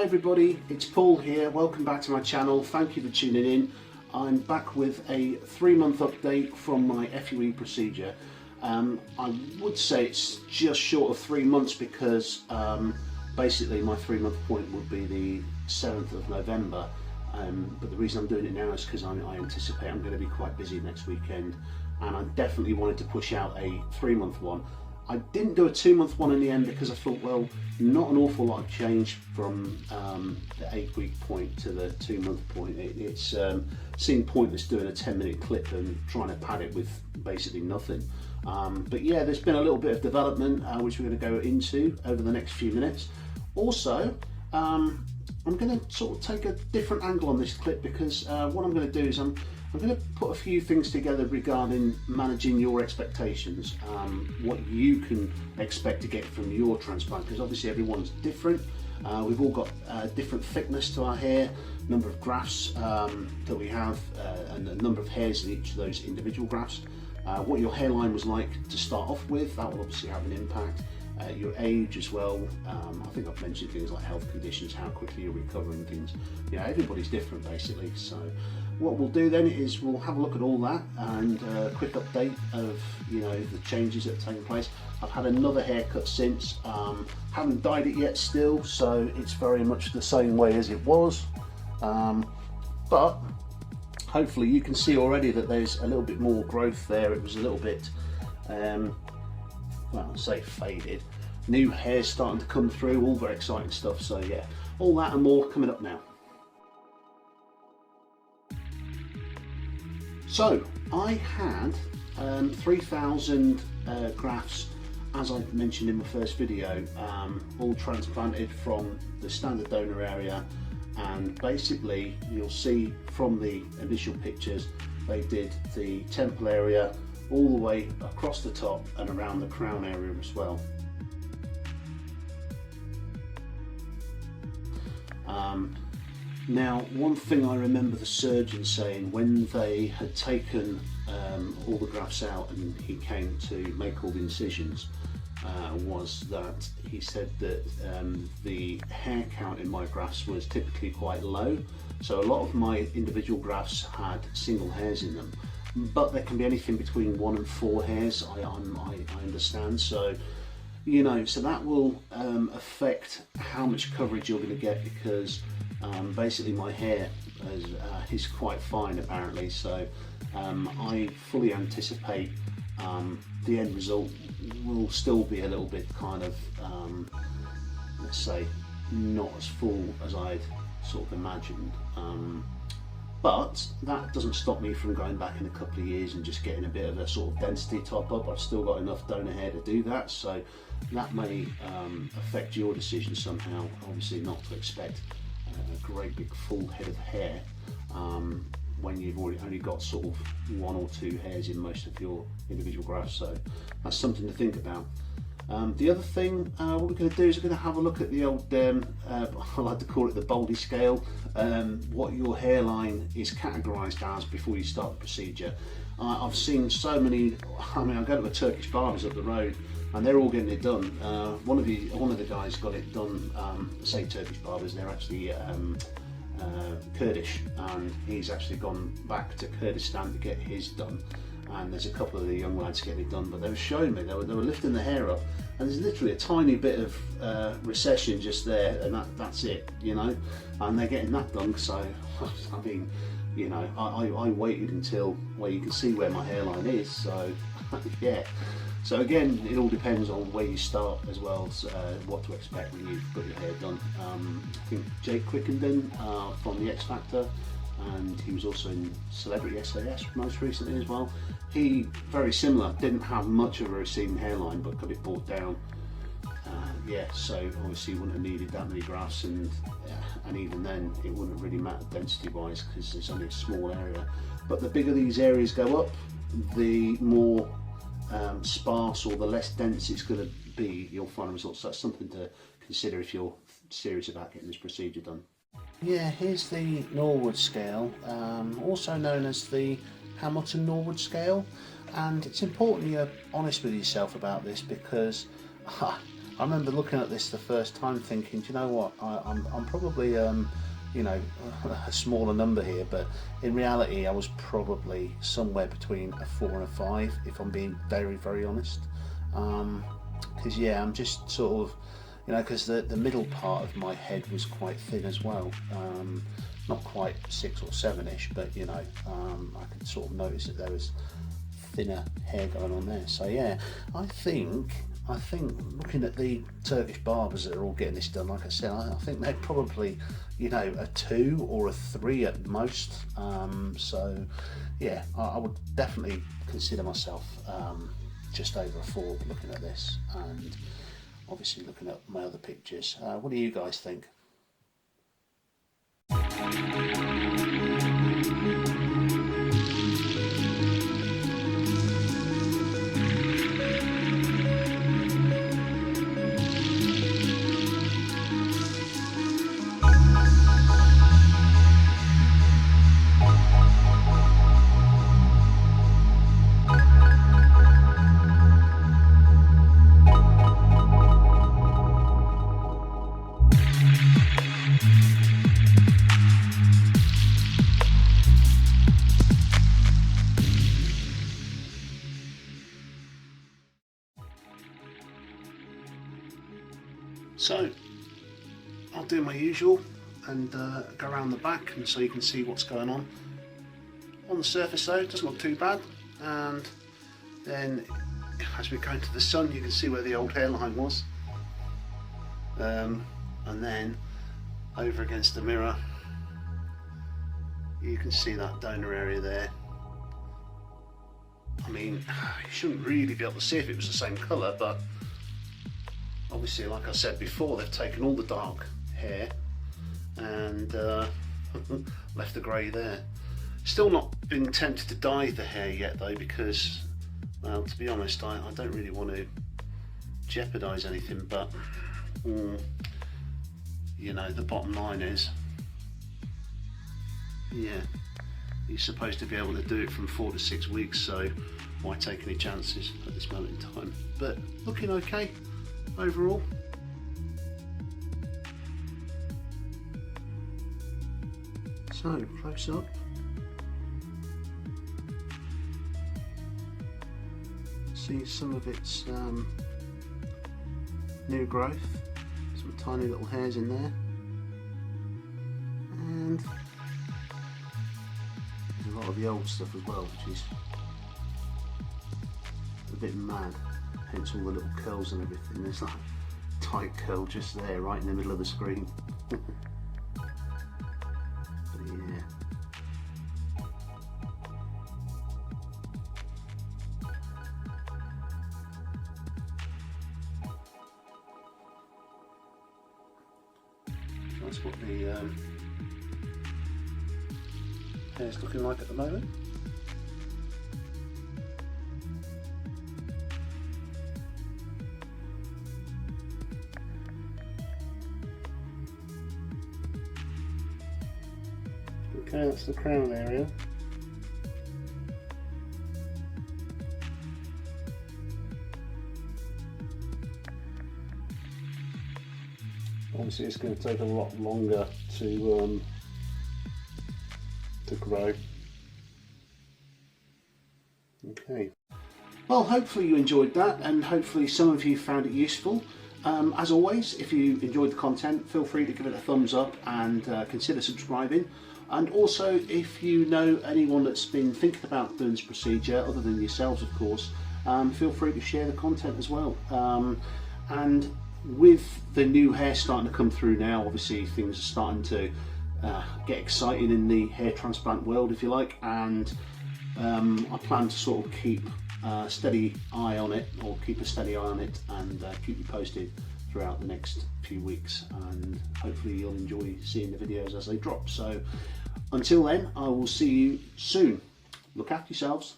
everybody, it's Paul here. Welcome back to my channel. Thank you for tuning in. I'm back with a 3-month update from my FUE procedure. I would say it's just short of 3 months because basically my 3-month point would be the 7th of November. But the reason I'm doing it now is because I anticipate I'm going to be quite busy next weekend, and I definitely wanted to push out a 3-month one. I didn't do a 2-month one in the end because I thought, well, not an awful lot of change from the 8-week point to the 2-month point. It's seemed pointless doing a 10-minute clip and trying to pad it with basically nothing. But yeah, there's been a little bit of development which we're going to go into over the next few minutes. Also, I'm going to sort of take a different angle on this clip because what I'm going to do is I'm going to put a few things together regarding managing your expectations, what you can expect to get from your transplant, because obviously everyone's different. We've all got different thickness to our hair, number of grafts that we have, and the number of hairs in each of those individual grafts. What your hairline was like to start off with, that will obviously have an impact. Your age as well. I think I've mentioned things like health conditions, how quickly you recover and things. You know, everybody's different basically. So what we'll do then is we'll have a look at all that and a quick update of, you know, the changes that have taken place. I've had another haircut since, haven't dyed it yet still, so it's very much the same way as it was, but hopefully you can see already that there's a little bit more growth there. It was a little bit well, I'll say faded. New hair starting to come through, all very exciting stuff. So yeah, all that and more coming up now. So I had 3,000 grafts, as I mentioned in my first video, all transplanted from the standard donor area, and basically you'll see from the initial pictures they did the temple area all the way across the top and around the crown area as well. Now, one thing I remember the surgeon saying when they had taken all the grafts out and he came to make all the incisions was that he said that the hair count in my grafts was typically quite low. So a lot of my individual grafts had single hairs in them, but there can be anything between 1 and 4 hairs, I understand. So, you know, so that will affect how much coverage you're going to get, because basically my hair is quite fine apparently. So I fully anticipate the end result will still be a little bit kind of, let's say, not as full as I'd sort of imagined. But that doesn't stop me from going back in a couple of years and just getting a bit of a sort of density top up. I've still got enough donor hair to do that, so that may affect your decision somehow. Obviously not to expect a great big full head of hair when you've only got sort of 1 or 2 hairs in most of your individual grafts, so that's something to think about. The other thing, what we're going to do is we're going to have a look at the old, I like to call it the Baldy scale, what your hairline is categorised as before you start the procedure. I've seen so many, I mean, I go to the Turkish barbers up the road and they're all getting it done. One of the guys got it done, say Turkish barbers, they're actually Kurdish, and he's actually gone back to Kurdistan to get his done. And there's a couple of the young lads getting it done, but they were showing me, they were lifting the hair up, and there's literally a tiny bit of recession just there, and that's it, you know, and they're getting that done. So I mean, you know, I waited until, well, you can see where my hairline is, so yeah. So again, it all depends on where you start as well, so, what to expect when you've got your hair done. I think Jake Quickenden from the X Factor, and he was also in Celebrity SAS most recently as well. He, very similar, didn't have much of a receding hairline but got it brought down. Yeah, so obviously you wouldn't have needed that many grafts, and even then it wouldn't really matter density wise because it's only a small area. But the bigger these areas go up, the more sparse or the less dense it's going to be, you'll find results. So that's something to consider if you're serious about getting this procedure done. Yeah, here's the Norwood scale, also known as the Hamilton-Norwood scale, and it's important you're honest with yourself about this because I remember looking at this the first time thinking, do you know what, I'm probably you know, a smaller number here, but in reality I was probably somewhere between a 4 and a 5, if I'm being very honest. Because yeah, I'm just sort of, you know, because the middle part of my head was quite thin as well. Not quite 6 or 7ish, but you know, I could sort of notice that there was thinner hair going on there. So yeah, I think looking at the Turkish barbers that are all getting this done, like I said, I think they're probably, you know, a 2 or a 3 at most. So yeah, I would definitely consider myself just over a 4 looking at this, and obviously looking at my other pictures. What do you guys think? So I'll do my usual and go around the back, and so you can see what's going on. On the surface though, it doesn't look too bad, and then as we go into the sun you can see where the old hairline was, and then over against the mirror you can see that donor area there. I mean, you shouldn't really be able to see if it was the same colour, but obviously, like I said before, they've taken all the dark hair and left the grey there. Still not been tempted to dye the hair yet though, because, well, to be honest, I don't really want to jeopardise anything, but you know, the bottom line is, yeah, you're supposed to be able to do it from 4 to 6 weeks, so why take any chances at this moment in time? But looking okay overall. So close up, see some of its new growth, some tiny little hairs in there, and there's a lot of the old stuff as well, which is a bit mad, hence all the little curls and everything. There's that tight curl just there right in the middle of the screen. But yeah, that's what the hair's looking like at the moment. Okay, that's the crown area. Obviously it's going to take a lot longer to grow. Okay. Well, hopefully you enjoyed that, and hopefully some of you found it useful. As always, if you enjoyed the content, feel free to give it a thumbs up and consider subscribing. And also, if you know anyone that's been thinking about doing this procedure, other than yourselves of course, feel free to share the content as well. And with the new hair starting to come through now, obviously things are starting to get exciting in the hair transplant world, if you like, and I plan to sort of keep a steady eye on it, or keep a steady eye on it, and keep you posted throughout the next few weeks, and hopefully you'll enjoy seeing the videos as they drop. So until then, I will see you soon. Look after yourselves.